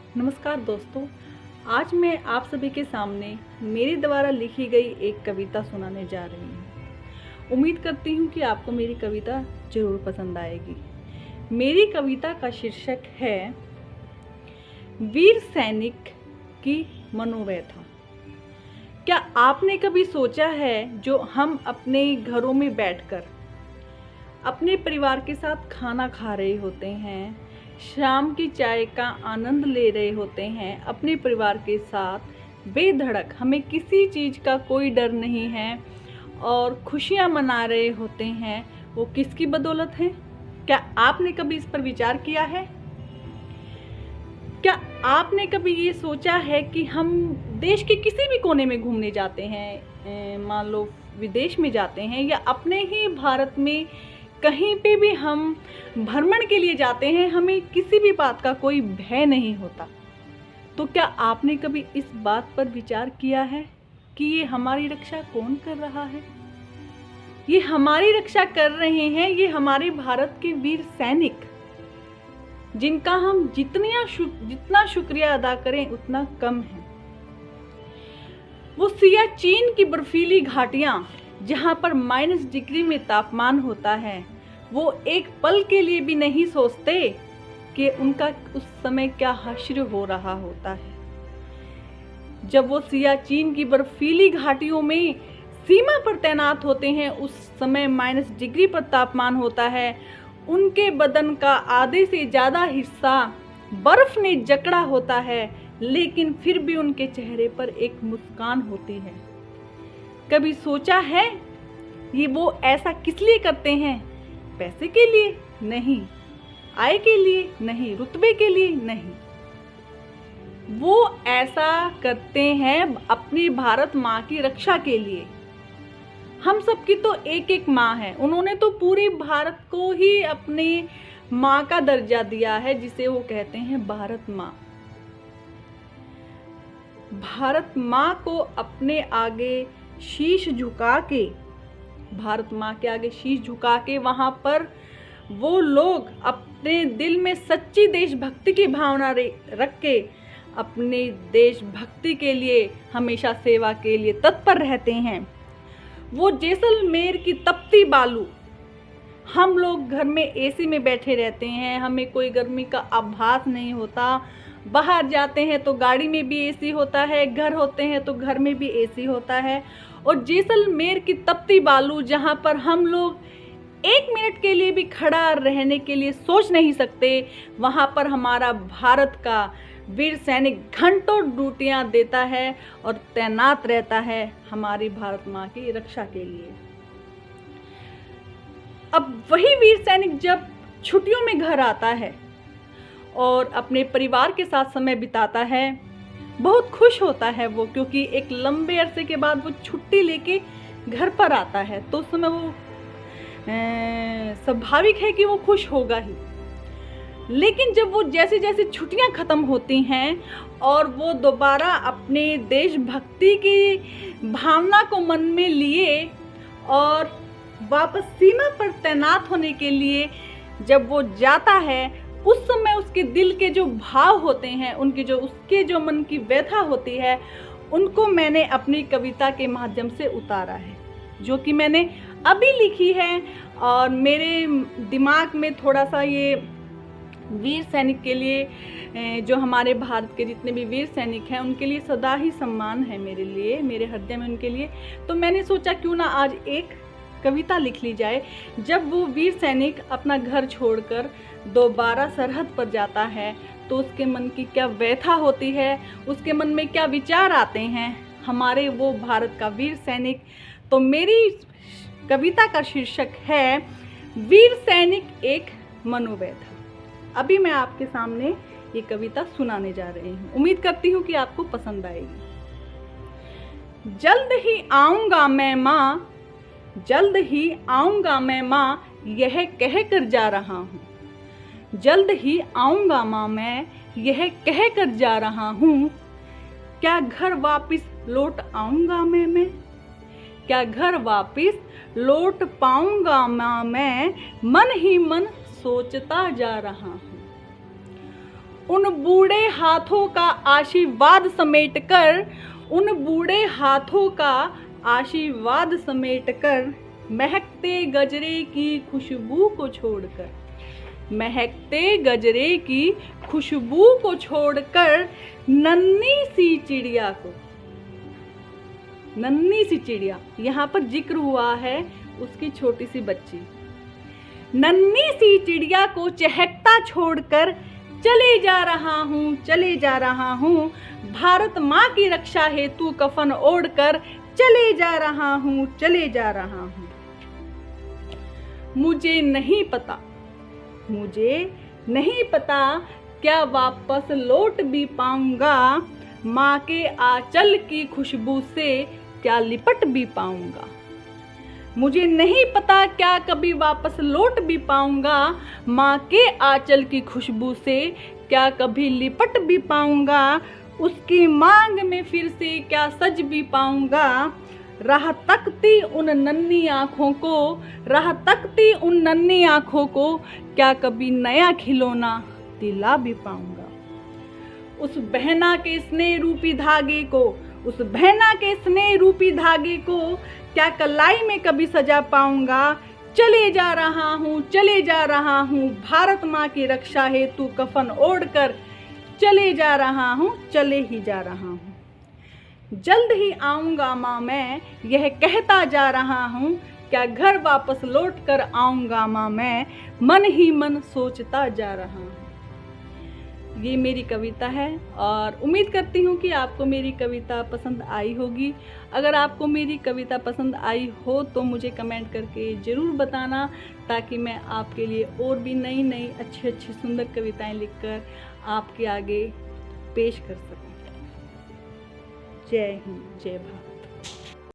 नमस्कार दोस्तों। आज मैं आप सभी के सामने मेरे द्वारा लिखी गई एक कविता सुनाने जा रही हूँ। उम्मीद करती हूँ कि आपको मेरी कविता ज़रूर पसंद आएगी। मेरी कविता का शीर्षक है वीर सैनिक की मनोव्यथा। क्या आपने कभी सोचा है जो हम अपने घरों में बैठकर अपने परिवार के साथ खाना खा रहे होते हैं, शाम की चाय का आनंद ले रहे होते हैं अपने परिवार के साथ बेधड़क, हमें किसी चीज़ का कोई डर नहीं है और खुशियाँ मना रहे होते हैं, वो किसकी बदौलत है? क्या आपने कभी इस पर विचार किया है? क्या आपने कभी ये सोचा है कि हम देश के किसी भी कोने में घूमने जाते हैं, मान लो विदेश में जाते हैं या अपने ही भारत में कहीं पे भी हम भ्रमण के लिए जाते हैं, हमें किसी भी बात का कोई भय नहीं होता। तो क्या आपने कभी इस बात पर विचार किया है कि ये हमारी रक्षा कौन कर रहा है? ये हमारी रक्षा कर रहे हैं ये हमारे भारत के वीर सैनिक, जिनका हम जितना शुक्रिया अदा करें उतना कम है। वो सियाचिन की बर्फीली घाटियां जहां पर -डिग्री में तापमान होता है, वो एक पल के लिए भी नहीं सोचते कि उनका उस समय क्या हश्र हो रहा होता है। जब वो सियाचिन की बर्फीली घाटियों में सीमा पर तैनात होते हैं, उस समय -डिग्री पर तापमान होता है, उनके बदन का आधे से ज़्यादा हिस्सा बर्फ ने जकड़ा होता है, लेकिन फिर भी उनके चेहरे पर एक मुस्कान होती है। कभी सोचा है ये वो ऐसा किस लिए करते हैं? पैसे के लिए नहीं, आय के लिए नहीं, रुतबे के लिए नहीं। वो ऐसा करते हैं अपनी भारत माँ की रक्षा के लिए। हम सबकी तो एक एक माँ है, उन्होंने तो पूरे भारत को ही अपनी माँ का दर्जा दिया है, जिसे वो कहते हैं भारत माँ। भारत माँ को अपने आगे शीश झुका के, भारत माँ के आगे शीश झुका के वहाँ पर वो लोग अपने दिल में सच्ची देशभक्ति की भावना रख के अपने देशभक्ति के लिए हमेशा सेवा के लिए तत्पर रहते हैं। वो जैसलमेर की तपती बालू, हम लोग घर में एसी में बैठे रहते हैं, हमें कोई गर्मी का आभास नहीं होता। बाहर जाते हैं तो गाड़ी में भी एसी होता है, घर होते हैं तो घर में भी एसी होता है। और जैसलमेर की तपती बालू, जहाँ पर हम लोग 1 मिनट के लिए भी खड़ा रहने के लिए सोच नहीं सकते, वहाँ पर हमारा भारत का वीर सैनिक घंटों ड्यूटियाँ देता है और तैनात रहता है हमारी भारत माँ की रक्षा के लिए। अब वही वीर सैनिक जब छुट्टियों में घर आता है और अपने परिवार के साथ समय बिताता है, बहुत खुश होता है वो, क्योंकि एक लंबे अरसे के बाद वो छुट्टी लेके घर पर आता है, तो उस समय वो स्वाभाविक है कि वो खुश होगा ही। लेकिन जब वो जैसे जैसे छुट्टियां ख़त्म होती हैं और वो दोबारा अपने देशभक्ति की भावना को मन में लिए और वापस सीमा पर तैनात होने के लिए जब वो जाता है, उस समय उसके दिल के जो भाव होते हैं, उसके जो मन की व्यथा होती है, उनको मैंने अपनी कविता के माध्यम से उतारा है, जो कि मैंने अभी लिखी है। और मेरे दिमाग में थोड़ा सा ये वीर सैनिक के लिए, जो हमारे भारत के जितने भी वीर सैनिक हैं, उनके लिए सदा ही सम्मान है मेरे लिए, मेरे हृदय में उनके लिए। तो मैंने सोचा क्यों ना आज एक कविता लिख ली जाए। जब वो वीर सैनिक अपना घर छोड़कर दोबारा सरहद पर जाता है, तो उसके मन की क्या व्यथा होती है, उसके मन में क्या विचार आते हैं हमारे वो भारत का वीर सैनिक। तो मेरी कविता का शीर्षक है वीर सैनिक एक मनोव्यथा। अभी मैं आपके सामने ये कविता सुनाने जा रही हूँ। उम्मीद करती हूँ कि आपको पसंद आएगी। जल्द ही आऊँगा मैं माँ, जल्द ही आऊँगा मैं माँ, यह कह कर जा रहा हूँ। जल्द ही आऊँगा माँ, मैं यह कह कर जा रहा हूँ। क्या घर वापस लौट आऊँगा मैं? क्या घर वापस लौट पाऊँगा माँ, मैं मन ही मन सोचता जा रहा हूँ। उन बूढ़े हाथों का आशीर्वाद समेटकर, उन बूढ़े हाथों का आशीर्वाद समेटकर, महकते गजरे की खुशबू को छोड़कर, महकते गजरे की खुशबू को छोड़कर, नन्ही सी चिड़िया को, नन्ही सी चिड़िया, यहाँ पर जिक्र हुआ है उसकी छोटी सी बच्ची, नन्ही सी चिड़िया को चहकता छोड़कर चले जा रहा हूँ, चले जा रहा हूँ, भारत माँ की रक्षा हेतु कफन ओढ़कर चले जा रहा हूँ, चले जा रहा हूँ। मुझे नहीं पता, मुझे नहीं पता क्या वापस लौट भी पाऊंगा, माँ के आंचल की खुशबू से क्या लिपट भी पाऊंगा। मुझे नहीं पता क्या कभी वापस लौट भी पाऊंगा, माँ के आंचल की खुशबू से क्या कभी लिपट भी पाऊंगा, उसकी मांग में फिर से क्या सज भी पाऊंगा। राह तकती उन नन्ही आँखों को, राह तकती उन नन्ही आँखों को क्या कभी नया खिलौना दिला भी पाऊंगा। उस बहना के स्नेह रूपी धागे को, उस बहना के स्नेह रूपी धागे को क्या कलाई में कभी सजा पाऊंगा। चले जा रहा हूँ, चले जा रहा हूँ, भारत माँ की रक्षा हेतु कफन ओढ़कर चले जा रहा हूँ, चले ही जा रहा हूँ। जल्द ही आऊँगा माँ मैं, यह कहता जा रहा हूँ, क्या घर वापस लौट कर आऊँगा माँ मैं, मन ही मन सोचता जा रहा हूँ। ये मेरी कविता है और उम्मीद करती हूँ कि आपको मेरी कविता पसंद आई होगी। अगर आपको मेरी कविता पसंद आई हो तो मुझे कमेंट करके ज़रूर बताना, ताकि मैं आपके लिए और भी नई नई अच्छी अच्छी सुंदर कविताएं लिखकर आपके आगे पेश कर सकूं। जय हिंद, जय भारत।